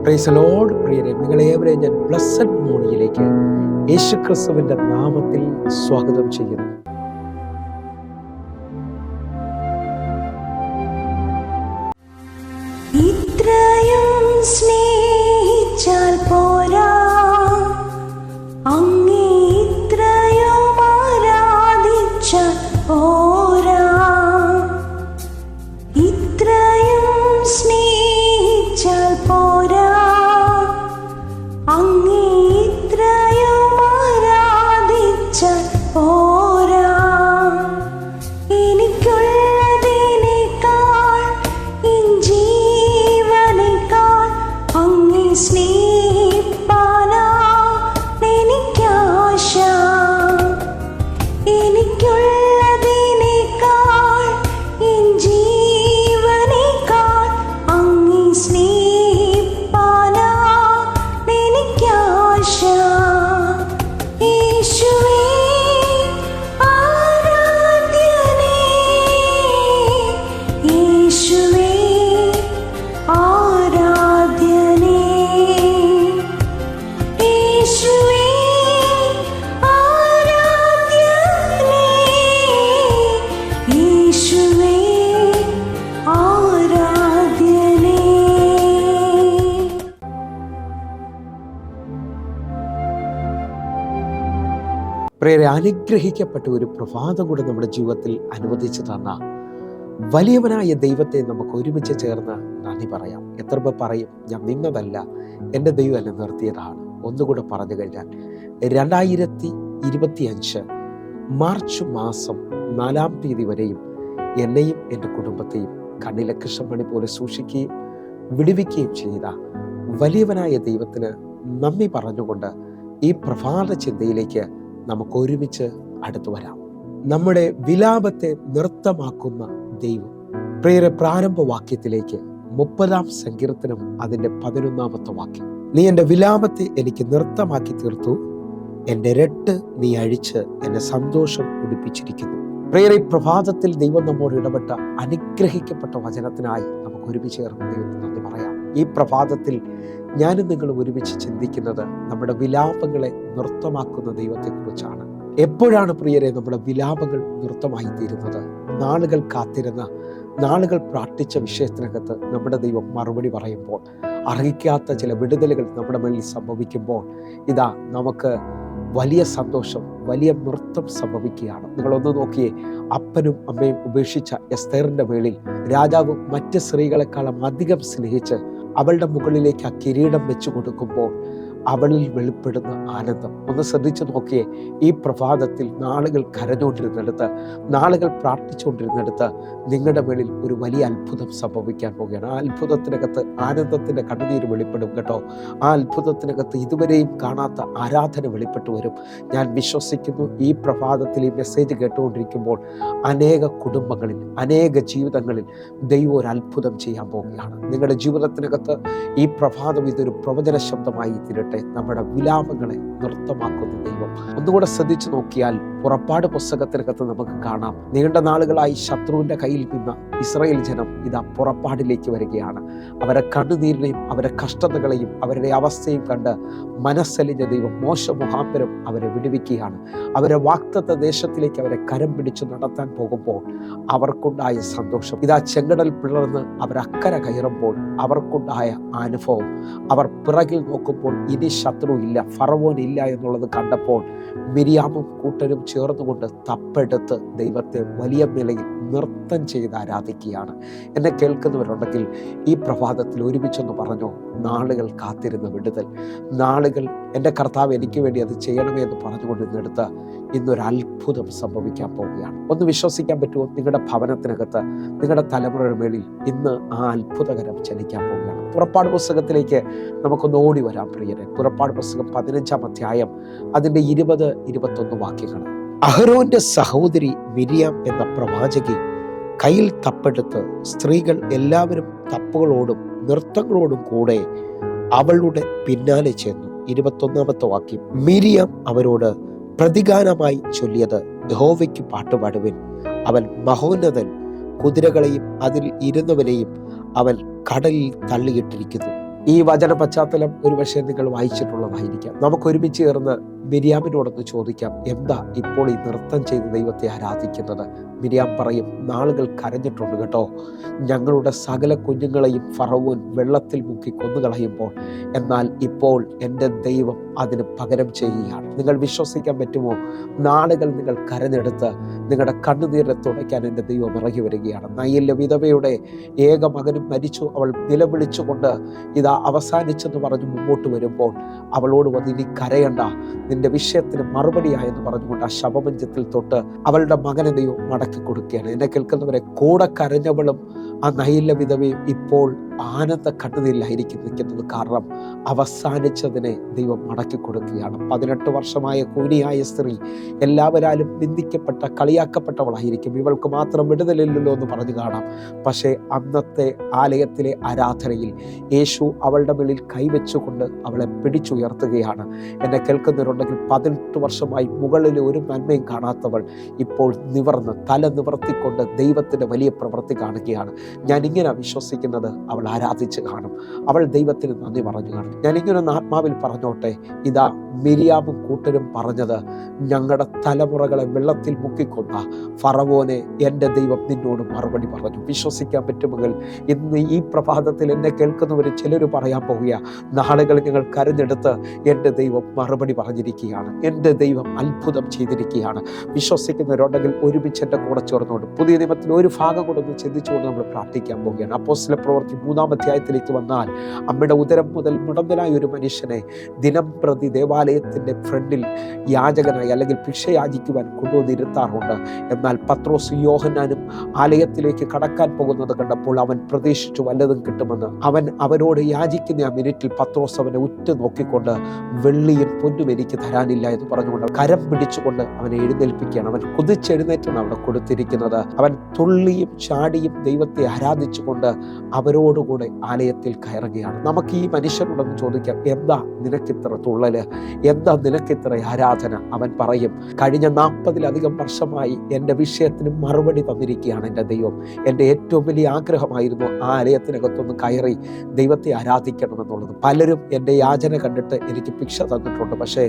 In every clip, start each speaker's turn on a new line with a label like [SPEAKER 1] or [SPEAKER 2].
[SPEAKER 1] Praise the Lord. പ്രിയരെ, നിങ്ങളേവരെയും ഞാൻ blessed മോർണിംഗിലേക്ക് യേശുക്രിസ്തുവിന്റെ നാമത്തിൽ സ്വാഗതം ചെയ്യുന്നു.
[SPEAKER 2] ഇത്രയും സ്നേഹിച്ചാൽ പോരാ, അങ്ങേ ഇത്രയും ആരാധിച്ചാൽ പോരാ. ഇത്രയും സ്നേഹിച്ചാൽ പോരാ, അങ്ങേ ഇത്രയും ആരാധിച്ചാൽ പോരാ. എനിക്കുള്ളതിനേക്കാൾ എൻ ജീവനേക്കാൾ അങ്ങേ സ്നേഹിപ്പാനാ എനിക്കാശ. എനിക്കുള്ളതിനേക്കാൾ എൻ ജീവനേക്കാൾ അങ്ങേ സ്നേഹിപ്പാനാ എനിക്കാശ. യേശുവേ ആരാധ്യനേ, യേശുവേ ആരാധ്യനേ, യേശുവേ ആരാധ്യനേ, യേശുവേ ആരാധ്യനേ.
[SPEAKER 1] പ്രിയരെ, അനുഗ്രഹിക്കപ്പെട്ട ഒരു പ്രഭാതം കൂടെ നമ്മുടെ ജീവിതത്തിൽ അനുവദിച്ചു തന്ന വലിയവനായ ദൈവത്തെ നമുക്ക് ഒരുമിച്ച് ചേർന്ന് നന്ദി പറയാം. എത്ര പേർ പറയും, ഞാൻ നിന്നതല്ല, എൻ്റെ ദൈവം എന്നെ നിർത്തിയതാണ്? ഒന്നുകൂടെ പറഞ്ഞു കഴിഞ്ഞാൽ 2025 മാർച്ച് മാസം 4-ാം തീയതി വരെയും എന്നെയും എൻ്റെ കുടുംബത്തെയും കണ്ണിലെ കൃഷ്ണമണി പോലെ സൂക്ഷിക്കുകയും വിടുവിക്കുകയും ചെയ്ത വലിയവനായ ദൈവത്തിന് നന്ദി പറഞ്ഞുകൊണ്ട് ഈ പ്രഭാത ചിന്തയിലേക്ക് നമുക്ക് ഒരുമിച്ച് അടുത്തു വരാം. നമ്മുടെ വിലാപത്തെ നൃത്തമാക്കുന്ന ദൈവം. പ്രിയരെ, പ്രാരംഭ വാക്യത്തിലേക്ക് 30-ാം സങ്കീർത്തനം അതിൻ്റെ 11-ാമത്തെ വാക്യം. നീ എൻ്റെ വിലാപത്തെ എനിക്ക് നൃത്തമാക്കി തീർത്തു, എൻ്റെ രട്ട് നീ അഴിച്ച് എന്നെ സന്തോഷം ഉടിപ്പിച്ചിരിക്കുന്നു. പ്രിയരെ, പ്രഭാതത്തിൽ ദൈവം നമ്മോട് ഇടപെട്ട അനുഗ്രഹിക്കപ്പെട്ട വചനത്തിനായി നമുക്ക് ഒരുമിച്ച് ചേർന്ന് ദൈവത്തിന് നന്ദി പറയാം. ഈ പ്രഭാതത്തിൽ ഞാനും നിങ്ങളും ഒരുമിച്ച് ചിന്തിക്കുന്നത് നമ്മുടെ വിലാപങ്ങളെ നൃത്തമാക്കുന്ന ദൈവത്തെക്കുറിച്ചാണ്. എപ്പോഴാണ് പ്രിയരെ നമ്മുടെ വിലാപങ്ങൾ നൃത്തമായി തീരുന്നത്? നാളുകൾ കാത്തിരുന്ന, നാളുകൾ പ്രാർത്ഥിച്ച വിഷയത്തിനകത്ത് നമ്മുടെ ദൈവം മറുപടി പറയുമ്പോൾ, അർഹിക്കാത്ത ചില വിടുതലുകൾ നമ്മുടെ മേലിൽ സംഭവിക്കുമ്പോൾ ഇതാ നമുക്ക് വലിയ സന്തോഷം, വലിയ നൃത്തം സംഭവിക്കുകയാണ്. നിങ്ങളൊന്ന് നോക്കിയേ, അപ്പനും അമ്മയും ഉപേക്ഷിച്ച എസ്തേറിന്റെ മേളിൽ രാജാവ് മറ്റ് സ്ത്രീകളെക്കാളും അധികം സ്നേഹിച്ച് അവളുടെ മുകളിലേക്ക് ആ കിരീടം വെച്ചു കൊടുക്കുമ്പോൾ അവളിൽ വെളിപ്പെടുന്ന ആനന്ദം ഒന്ന് ശ്രദ്ധിച്ചു നോക്കിയേ. ഈ പ്രഭാതത്തിൽ നാളുകൾ കരഞ്ഞുകൊണ്ടിരുന്നിടത്ത്, നാളുകൾ പ്രാർത്ഥിച്ചുകൊണ്ടിരുന്നിടത്ത് നിങ്ങളുടെ മേളിൽ ഒരു വലിയ അത്ഭുതം സംഭവിക്കാൻ പോവുകയാണ്. ആ അത്ഭുതത്തിനകത്ത് ആനന്ദത്തിൻ്റെ കണ്ണുനീര് വെളിപ്പെടും കേട്ടോ. ആ അത്ഭുതത്തിനകത്ത് ഇതുവരെയും കാണാത്ത ആരാധന വെളിപ്പെട്ടു വരും. ഞാൻ വിശ്വസിക്കുന്നു ഈ പ്രഭാതത്തിൽ ഈ മെസ്സേജ് കേട്ടുകൊണ്ടിരിക്കുമ്പോൾ അനേക കുടുംബങ്ങളിൽ, അനേക ജീവിതങ്ങളിൽ ദൈവം ഒരു അത്ഭുതം ചെയ്യാൻ പോവുകയാണ്. നിങ്ങളുടെ ജീവിതത്തിനകത്ത് ഈ പ്രഭാതം ഇതൊരു പ്രവചന ശബ്ദമായി തീരട്ടെ. നമ്മുടെ വിലാപങ്ങളെ നൃത്തമാക്കുന്ന ദൈവം. ഒന്നുകൂടെ ശ്രദ്ധിച്ചു നോക്കിയാൽ പുറപ്പാട് പുസ്തകത്തിനകത്ത് നമുക്ക് കാണാം, നീണ്ട നാളുകളായി ശത്രുവിന്റെ കയ്യിൽ നിന്ന് ഇസ്രായേൽ ജനം ഇതാ പുറപ്പാടിലേക്ക് വരികയാണ്. അവരെ കണ്ണുനീരിനെയും അവരെ കഷ്ടതകളെയും അവരുടെ അവസ്ഥയും കണ്ട് മനസ്സലിഞ്ഞ ദൈവം മോശ മുഖാന്തരം അവരെ വിടുവിക്കുകയാണ്. അവരെ വാഗ്ദത്ത ദേശത്തിലേക്ക് അവരെ കരം പിടിച്ചു നടത്താൻ പോകുമ്പോൾ അവർക്കുണ്ടായ സന്തോഷം, ഇതാ ചെങ്കടൽ പിളർന്ന് അവരക്കര കയറുമ്പോൾ അവർക്കുണ്ടായ അനുഭവം, അവർ പിറകിൽ നോക്കുമ്പോൾ ഇനി ശത്രു ഇല്ല, ഫറവോൻ ഇല്ല എന്നുള്ളത് കണ്ടപ്പോൾ മിരിയാമും കൂട്ടരും ചേർന്നുകൊണ്ട് തപ്പെടുത്ത് ദൈവത്തെ വലിയ നിലയിൽ നൃത്തം ചെയ്ത് ആരാധിക്കുകയാണ്. എന്നെ കേൾക്കുന്നവരുണ്ടെങ്കിൽ ഈ പ്രഭാതത്തിൽ ഒരുമിച്ചൊന്ന് പറഞ്ഞോ, നാളുകൾ കാത്തിരുന്ന വിടുതൽ, നാളുകൾ എൻ്റെ കർത്താവ് എനിക്ക് വേണ്ടി അത് ചെയ്യണമേ എന്ന് പറഞ്ഞുകൊണ്ടിരുന്നെടുത്ത് ഇന്നൊരു അത്ഭുതം സംഭവിക്കാൻ പോവുകയാണ്. ഒന്ന് വിശ്വസിക്കാൻ പറ്റുമോ? നിങ്ങളുടെ ഭവനത്തിനകത്ത്, നിങ്ങളുടെ തലമുറയുടെ മേളിൽ ഇന്ന് ആ അത്ഭുതകരം ചലിക്കാൻ പോവുകയാണ്. പുറപ്പാട് പുസ്തകത്തിലേക്ക് നമുക്കൊന്ന് ഓടി വരാം പ്രിയരെ. പുറപ്പാട് പുസ്തകം 15-ാം അധ്യായം അതിൻ്റെ 20-21 വാക്യങ്ങൾ. അഹരോന്റെ സഹോദരി മിരിയാം എന്ന പ്രവാചകി കയ്യിൽ തപ്പെടുത്ത് സ്ത്രീകൾ എല്ലാവരും തപ്പുകളോടും നൃത്തങ്ങളോടും കൂടെ അവളുടെ പിന്നാലെ ചെന്നു. 21-ാമത്തെ വാക്യം. മിരിയാം അവരോട് പ്രതിഗാനമായി ചൊല്ലിയത്, യഹോവയ്ക്ക് പാട്ടുപാടുവിൻ, അവൻ മഹോന്നതൻ, കുതിരകളെയും അതിൽ ഇരുന്നവരെയും അവൻ കടലിൽ തള്ളിയിട്ടിരിക്കുന്നു. ഈ വചന പശ്ചാത്തലം ഒരുപക്ഷെ നിങ്ങൾ വായിച്ചിട്ടുള്ളതായിരിക്കാം. നമുക്ക് ഒരുമിച്ച് ചേർന്ന് മിര്യാമിനോടൊന്ന് ചോദിക്കാം, എന്താ ഇപ്പോൾ ഈ നൃത്തം ചെയ്ത് ദൈവത്തെ ആരാധിക്കുന്നത്? മിര്യാം പറയും, നാളുകൾ കരഞ്ഞിട്ടുണ്ട് കേട്ടോ, ഞങ്ങളുടെ സകല കുഞ്ഞുങ്ങളെയും ഫറവോൻ വെള്ളത്തിൽ മുക്കി കൊന്നുകളയുമ്പോൾ, എന്നാൽ ഇപ്പോൾ എൻ്റെ ദൈവം അതിന് പകരം ചെയ്യുകയാണ്. നിങ്ങൾ വിശ്വസിക്കാൻ പറ്റുമോ? നാളുകൾ നിങ്ങൾ കരഞ്ഞെടുത്ത് നിങ്ങളുടെ കണ്ണുനീരിനെ തുടയ്ക്കാൻ എൻ്റെ ദൈവം ഇറങ്ങി വരികയാണ്. നയലിലെ വിധവയുടെ ഏക മകനും മരിച്ചു, അവൾ നിലവിളിച്ചുകൊണ്ട് ഇതാ അവസാനിച്ചെന്ന് പറഞ്ഞ് മുമ്പോട്ട് വരുമ്പോൾ അവളോട് വന്ന് ഇനി കരയണ്ട, നിന്റെ വിഷയത്തിന് മറുപടിയായെന്ന് പറഞ്ഞുകൊണ്ട് ആ ശവമഞ്ചത്തിൽ തൊട്ട് അവളുടെ മകനെ ദൈവം മടക്കി കൊടുക്കുകയാണ്. എന്നെ കേൾക്കുന്നവരെ, കൂടെ കരഞ്ഞവളും ആ നയലിലെ വിധവയും ഇപ്പോൾ ആനന്ദ കണ്ണുനീരിലായിരിക്കും നിൽക്കുന്നത്. കാരണം അവസാനിച്ചതിനെ ദൈവം മടക്കി കൊടുക്കുകയാണ്. 18 വർഷമായ കൂനിയായ സ്ത്രീ എല്ലാവരാലും നിന്ദിക്കപ്പെട്ട കളിയാക്കപ്പെട്ടവളായിരിക്കും. ഇവൾക്ക് മാത്രം വിടുതലില്ലല്ലോ എന്ന് പറഞ്ഞു കാണാം. പക്ഷേ അന്നത്തെ ആലയത്തിലെ ആരാധനയിൽ യേശു അവളുടെ മേളിൽ കൈവച്ചുകൊണ്ട് അവളെ പിടിച്ചുയർത്തുകയാണ്. എന്നെ കേൾക്കുന്നവരുണ്ടെങ്കിൽ 18 വർഷമായി മുകളിൽ ഒരു നന്മയും കാണാത്തവൾ ഇപ്പോൾ നിവർന്ന് തല നിവർത്തിക്കൊണ്ട് ദൈവത്തിൻ്റെ വലിയ പ്രവൃത്തി കാണുകയാണ്. ഞാനിങ്ങനെ വിശ്വസിക്കുന്നത്, അവൾ ആരാധിച്ച് കാണും, അവൾ ദൈവത്തിന് നന്ദി പറഞ്ഞു കാണും. ഞാനിങ്ങനെ ആത്മാവിൽ പറഞ്ഞോട്ടെ, ഇതാ മിര്യാമും കൂട്ടരും പറഞ്ഞത്, ഞങ്ങളുടെ തലമുറകളെ വെള്ളത്തിൽ മുക്കിക്കൊന്ന ഫറവോനെ എൻ്റെ ദൈവം നിന്നോട് മറുപടി പറഞ്ഞു. വിശ്വസിക്കാൻ പറ്റുമെങ്കിൽ ഇന്ന് ഈ പ്രഭാതത്തിൽ എന്നെ കേൾക്കുന്നവർ ചിലർ പറയാൻ പോവുക, നാളുകൾ ഞങ്ങൾ കരഞ്ഞെടുത്ത് എൻ്റെ ദൈവം മറുപടി പറഞ്ഞിരിക്കുകയാണ്, എൻ്റെ ദൈവം അത്ഭുതം ചെയ്തിരിക്കുകയാണ്. വിശ്വസിക്കുന്നവരുണ്ടെങ്കിൽ ഒരുമിച്ച് എൻ്റെ കൂടെ ചേർന്നുകൊണ്ട് പുതിയ നിയമത്തിൽ ഒരു ഭാഗം കൂടെ ഒന്ന് ചിന്തിച്ചുകൊണ്ട് നമ്മൾ പ്രാർത്ഥിക്കാൻ പോവുകയാണ്. അപ്പോസ്തല പ്രവൃത്തി 3-ാം അധ്യായത്തിലേക്ക് വന്നാൽ, അമ്മയുടെ ഉദരം മുതൽ മുടന്തനായ ഒരു മനുഷ്യനെ ദിനം പ്രതി ദേവാലയത്തിൻ്റെ ഫ്രണ്ടിൽ യാചകനായി അല്ലെങ്കിൽ ഭിക്ഷ യാചിക്കുവാൻ കൊണ്ടുവന്നിരുത്താറുണ്ട്. എന്നാൽ പത്രോസ് യോഹന്നാനും ആലയത്തിലേക്ക് കടക്കാൻ പോകുന്നത് കണ്ടപ്പോൾ അവൻ പ്രതീക്ഷിച്ചു വല്ലതും കിട്ടുമെന്ന്. അവൻ അവരോട് യാചിക്കുന്ന ആ മിനിറ്റിൽ പത്രോസ് അവനെ ഉറ്റു നോക്കിക്കൊണ്ട്, വെള്ളിയും പൊന്നും എനിക്ക് തരാനില്ല എന്ന് പറഞ്ഞുകൊണ്ട് കരം പിടിച്ചുകൊണ്ട് അവനെ എഴുന്നേൽപ്പിക്കുകയാണ്. അവൻ കുതിച്ചെഴുന്നേറ്റാണ് അവിടെ കൊടുത്തിരിക്കുന്നത്. അവൻ തുള്ളിയും ചാടിയും ദൈവത്തെ ആരാധിച്ചുകൊണ്ട് അവരോടുകൂടെ ആലയത്തിൽ കയറുകയാണ്. നമുക്ക് ഈ മനുഷ്യനോടൊന്ന് ചോദിക്കാം, എന്താ നിനക്കിത്ര തുള്ളല്, എന്താ നിനക്കിത്ര ആരാധന? അവൻ പറയും, കഴിഞ്ഞ 40-ലധികം വർഷമായി എൻ്റെ വിഷയത്തിന് മറുപടി തന്നിരിക്കുകയാണ് എൻ്റെ ദൈവം. എൻ്റെ ഏറ്റവും വലിയ ആഗ്രഹമായിരുന്നു ആ ആലയത്തിനകത്തൊന്ന് കയറി ദൈവത്തെ ആരാധിക്കണമെന്നുള്ളത്. പലരും എൻ്റെ യാചന കണ്ടിട്ട് എനിക്ക് ഭിക്ഷ തന്നിട്ടുണ്ട്. പക്ഷേ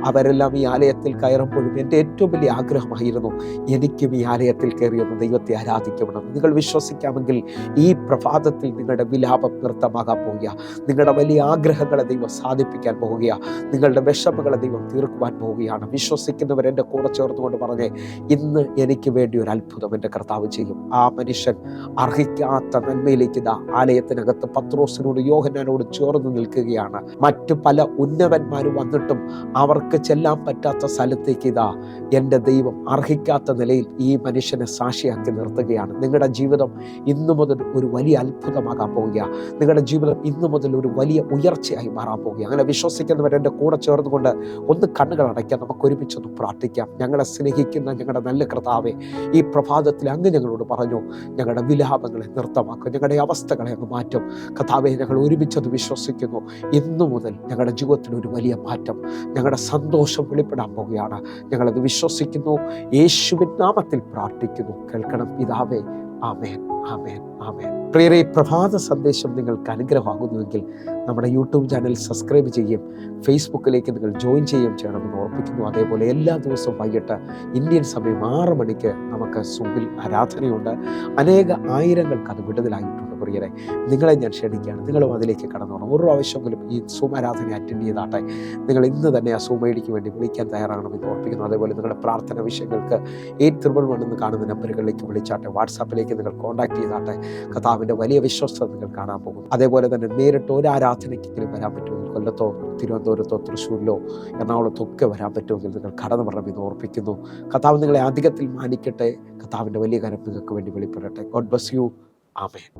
[SPEAKER 1] അവരെല്ലാം ഈ ആലയത്തിൽ കയറുമ്പോഴും എൻ്റെ ഏറ്റവും വലിയ ആഗ്രഹമായിരുന്നു എനിക്കും ഈ ആലയത്തിൽ കയറിയൊന്ന് ദൈവത്തെ ആരാധിക്കണം. നിങ്ങൾ വിശ്വസിക്കാമെങ്കിൽ ഈ പ്രഭാതത്തിൽ നിങ്ങളുടെ വിലാപം നൃത്തമാകാൻ പോവുക, നിങ്ങളുടെ വലിയ ആഗ്രഹങ്ങളെ ദൈവം സാധിപ്പിക്കാൻ പോവുക, നിങ്ങളുടെ വിഷമങ്ങളെ ദൈവം തീർക്കുവാൻ പോവുകയാണ്. വിശ്വസിക്കുന്നവർ എൻ്റെ കൂടെ ചേർന്നുകൊണ്ട് പറഞ്ഞേ, ഇന്ന് എനിക്ക് വേണ്ടി ഒരു അത്ഭുതം എൻ്റെ കർത്താവ് ചെയ്യും. ആ മനുഷ്യൻ അർഹിക്കാത്ത നന്മയിലേക്ക് ഇതാ ആലയത്തിനകത്ത് പത്രോസിനോട് യോഹന്നാനോട് ചേർന്ന് നിൽക്കുകയാണ്. മറ്റു പല ഉന്നതന്മാരും വന്നിട്ടും അവർക്ക് ചെല്ലാൻ പറ്റാത്ത സ്ഥലത്തേക്ക് ഇതാ എൻ്റെ ദൈവം അർഹിക്കാത്ത നിലയിൽ ഈ മനുഷ്യനെ സാക്ഷിയാക്കി നിർത്തുകയാണ്. നിങ്ങളുടെ ജീവിതം ഇന്നു മുതൽ ഒരു വലിയ അത്ഭുതമാകാൻ പോവുക, നിങ്ങളുടെ ജീവിതം ഇന്നു മുതൽ ഒരു വലിയ ഉയർച്ചയായി മാറാൻ പോവുക. അങ്ങനെ വിശ്വസിക്കുന്നവർ എൻ്റെ കൂടെ ചേർന്നുകൊണ്ട് ഒന്ന് കണ്ണുകൾ അടയ്ക്കാം, നമുക്ക് ഒരുമിച്ചൊന്ന് പ്രാർത്ഥിക്കാം. ഞങ്ങളെ സ്നേഹിക്കുന്ന ഞങ്ങളുടെ നല്ല കർത്താവേ, ഈ പ്രഭാതത്തിൽ അങ്ങ് ഞങ്ങളോട് പറഞ്ഞു, ഞങ്ങളുടെ വിലാപങ്ങളെ നൃത്തമാക്കും, ഞങ്ങളുടെ അവസ്ഥകളെ അങ്ങ് മാറ്റും. കർത്താവേ, ഞങ്ങൾ ഒരുമിച്ചത് വിശ്വസിക്കുന്നു. ഇന്നു മുതൽ ഞങ്ങളുടെ ജീവിതത്തിൽ ഒരു വലിയ മാറ്റം, ഞങ്ങളുടെ സന്തോഷം വെളിപ്പെടാൻ പോവുകയാണ്. ഞങ്ങളത് വിശ്വസിക്കുന്നു, യേശുവിൻ നാമത്തിൽ പ്രാർത്ഥിക്കുന്നു. കേൾക്കണം പിതാവേ. ആമേൻ, ആമേൻ, ആമേൻ. പ്രിയരേ, പ്രഭാത സന്ദേശം നിങ്ങൾക്ക് അനുഗ്രഹമാകുന്നുവെങ്കിൽ നമ്മുടെ യൂട്യൂബ് ചാനൽ സബ്സ്ക്രൈബ് ചെയ്യുകയും ഫേസ്ബുക്കിലേക്ക് നിങ്ങൾ ജോയിൻ ചെയ്യുകയും ചെയ്യണമെന്ന് ഓർപ്പിക്കുന്നു. അതേപോലെ എല്ലാ ദിവസവും വൈകിട്ട് ഇന്ത്യൻ സമയം 6 മണിക്ക് നമുക്ക് സൂമിൽ ആരാധനയുണ്ട്. അനേക ആയിരങ്ങൾക്ക് അത് വിടുതലായിട്ടുണ്ട്. പ്രിയരെ, നിങ്ങളെ ഞാൻ ക്ഷണിക്കുകയാണ്, നിങ്ങളും അതിലേക്ക് കടന്നോണം. ഒരു പ്രാവശ്യമെങ്കിലും ഈ സൂം ആരാധന അറ്റൻഡ് ചെയ്താട്ടെ. നിങ്ങൾ ഇന്ന് തന്നെ ആ സൂം ഐഡിക്ക് വേണ്ടി വിളിക്കാൻ തയ്യാറാകണമെന്ന് ഓർപ്പിക്കുന്നു. അതേപോലെ നിങ്ങളുടെ പ്രാർത്ഥന വിഷയങ്ങൾക്ക് 811 എന്ന് കാണുന്ന നമ്പറുകളിലേക്ക് വിളിച്ചാട്ടെ. വാട്സാപ്പിലേക്ക് നിങ്ങൾ കോൺടാക്ട് ചെയ്താട്ടെ. കർത്താവിൻ്റെ വലിയ വിശ്വസ്തത നിങ്ങൾ കാണാൻ പോകുന്നു. അതേപോലെ തന്നെ നേരിട്ട് ഒരു ആരാധനയ്ക്കെങ്കിലും വരാൻ പറ്റുമെങ്കിൽ കൊല്ലത്തോ തിരുവനന്തപുരത്തോ തൃശ്ശൂരിലോ എറണാകുളത്തോ ഒക്കെ വരാൻ പറ്റുമെങ്കിൽ നിങ്ങൾ കടന്നു വരണമെന്ന് ഓർപ്പിക്കുന്നു. കർത്താവ് നിങ്ങളെ അധികത്തിൽ മാനിക്കട്ടെ. കർത്താവിൻ്റെ വലിയ കരം നിങ്ങൾക്ക് വേണ്ടി വെളിപ്പെടട്ടെ. God bless you. ആമേൻ.